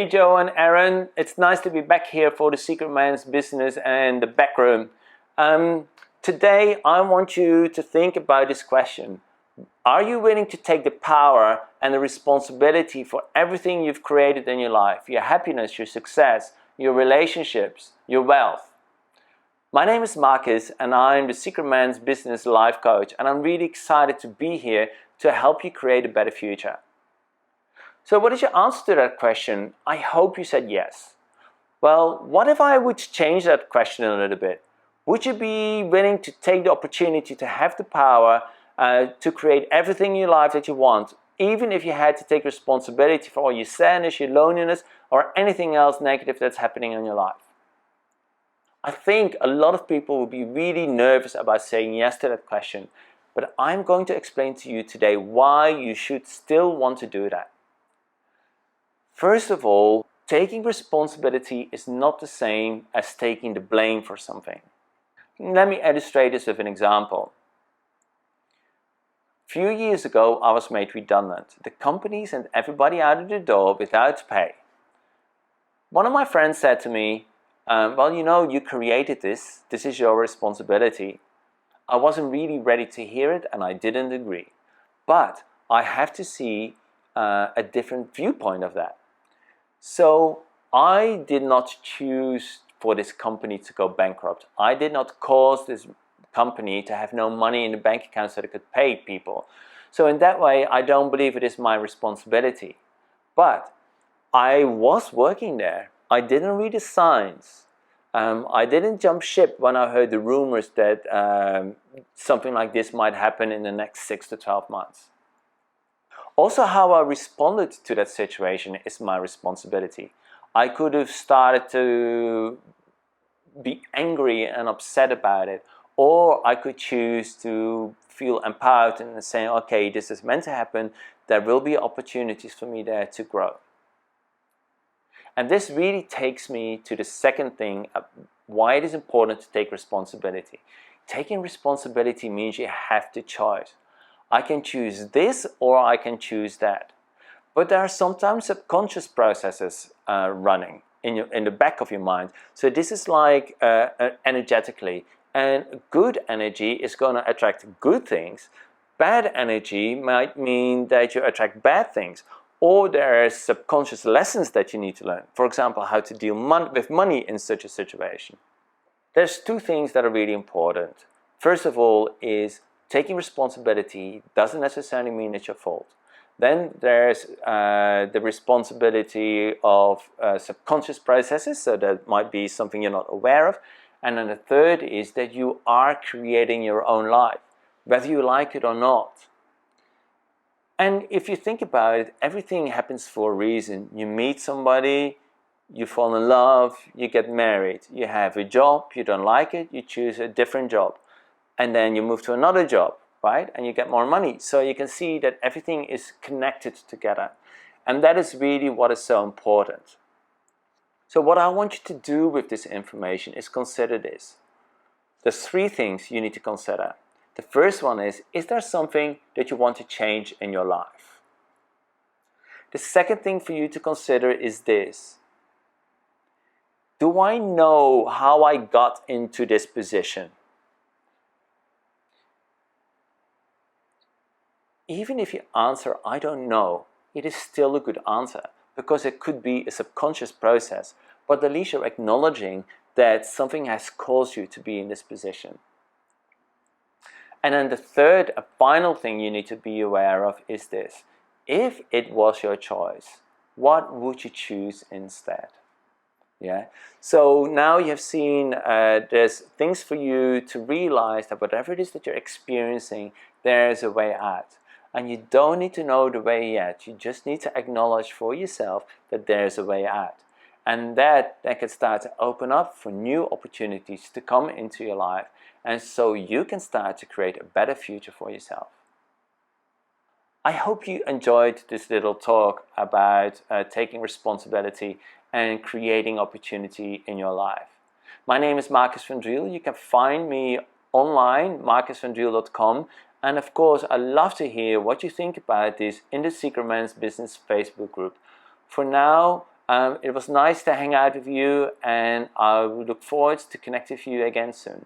Hey Joe and Aaron, it's nice to be back here for the Secret Man's Business and the back room. Today I want you to think about this question. Are you willing to take the power and the responsibility for everything you've created in your life? Your happiness, your success, your relationships, your wealth. My name is Markus and I'm the Secret Man's Business Life Coach, and I'm really excited to be here to help you create a better future. So what is your answer to that question? I hope you said yes. Well, what if I would change that question a little bit? Would you be willing to take the opportunity to have the power to create everything in your life that you want, even if you had to take responsibility for all your sadness, your loneliness, or anything else negative that's happening in your life? I think a lot of people will be really nervous about saying yes to that question, but I'm going to explain to you today why you should still want to do that. First of all, taking responsibility is not the same as taking the blame for something. Let me illustrate this with an example. A few years ago, I was made redundant. The company sent everybody out of the door without pay. One of my friends said to me, well, you know, you created this. This is your responsibility. I wasn't really ready to hear it and I didn't agree. But I have to see a different viewpoint of that. So I did not choose for this company to go bankrupt. I did not cause this company to have no money in the bank account so they could pay people. So in that way, I don't believe it is my responsibility. But I was working there. I didn't read the signs. I didn't jump ship when I heard the rumors that something like this might happen in the next 6 to 12 months. Also, how I responded to that situation is my responsibility. I could have started to be angry and upset about it, or I could choose to feel empowered and say, okay, this is meant to happen. There will be opportunities for me there to grow. And this really takes me to the second thing, why it is important to take responsibility. Taking responsibility means you have to choose. I can choose this or I can choose that. But there are sometimes subconscious processes running in the back of your mind. So this is like energetically. And good energy is going to attract good things. Bad energy might mean that you attract bad things. Or there are subconscious lessons that you need to learn. For example, how to deal with money in such a situation. There's two things that are really important. First of all is taking responsibility doesn't necessarily mean it's your fault. Then there's the responsibility of subconscious processes, so that might be something you're not aware of. And then the third is that you are creating your own life, whether you like it or not. And if you think about it, everything happens for a reason. You meet somebody, you fall in love, you get married, you have a job, you don't like it, you choose a different job. And then you move to another job, right? And you get more money. So you can see that everything is connected together. And that is really what is so important. So what I want you to do with this information is consider this. There's three things you need to consider. The first one is there something that you want to change in your life? The second thing for you to consider is this. Do I know how I got into this position? Even if you answer, I don't know, it is still a good answer because it could be a subconscious process, but at least you're acknowledging that something has caused you to be in this position. And then the third, a final thing you need to be aware of is this. If it was your choice, what would you choose instead? Yeah. So now you have seen there's things for you to realize that whatever it is that you're experiencing, there's a way out. And you don't need to know the way yet. You just need to acknowledge for yourself that there's a way out. And that can start to open up for new opportunities to come into your life. And so you can start to create a better future for yourself. I hope you enjoyed this little talk about taking responsibility and creating opportunity in your life. My name is Markus Van Driel. You can find me online, markusvandriel.com. And of course, I'd love to hear what you think about this in the Secret Man's Business Facebook group. For now, It was nice to hang out with you, and I look forward to connect with you again soon.